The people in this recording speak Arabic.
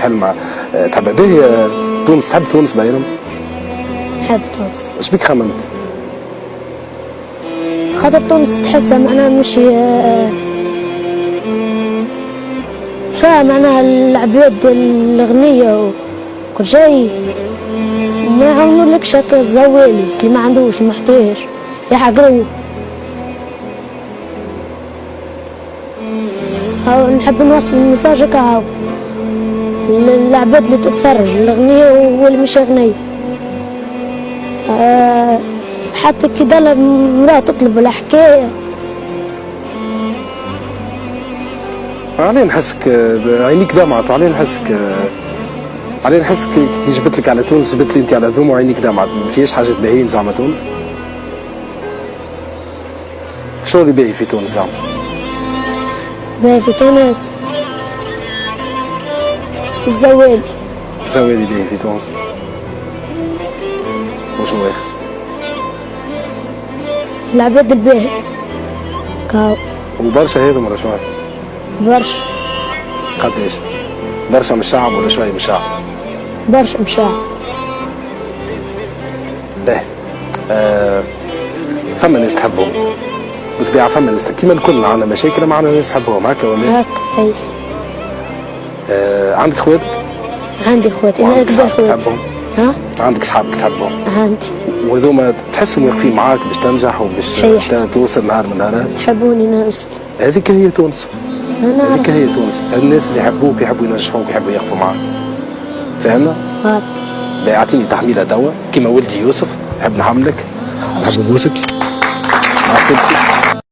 حلمة تحب به تونس، تحب تونس بايرم؟ نحب تونس. اش بيك خممت؟ خاطر تونس تحسها معناها مش فيها معناها العباد الأغنياء وكل شيء، وما يعاونولكش هكا الزوالي اللي ما عندوش المحتاج يحقروه. هاو نحب نوصل المساج هكا هاو للعباد اللي تتفرج، الأغنياء واللي مش أغنياء. حتى كي ضل امرأة تطلب الحكاية. علي نحسك عينيك دمعت، علي نحسك كي جبت لك على تونس جبت لي انت على ذوم وعينيك دمعت. ما فيهاش حاجات باهيين زعما تونس؟ شنو اللي باهي في تونس زعما؟ باهي في تونس الزوالي. الزوالي باهي في تونس. وشنو اخر؟ العباد الباهي كاو. وبرشا هذم ولا شوية؟ برشا. قداش؟ برشا من الشعب ولا شوية من الشعب؟ برشا من الشعب. باهي. فما ناس تحبهم بالطبيعة، فما ناس كيما الكل عندنا مشاكل معنا ناس تحبهم هكا ولا؟ هكا صحيح. عندك خواتك؟ عندي خواتي، انا اكبر خواتي. تحبهم؟ ها؟ عندك صحابك تحبهم؟ عندي. وهذوما تحسهم واقفين معاك باش تنجح وباش توصل نهار من النهارات؟ يحبوني نوصل. هذيك هي تونس. هذيك هي تونس، الناس اللي يحبوك يحبوا ينجحوك يحبوا يقفوا معاك. فهمنا؟ اعطيني تحميله توا كيما ولدي يوسف، نحب نحملك، نحب نبوسك.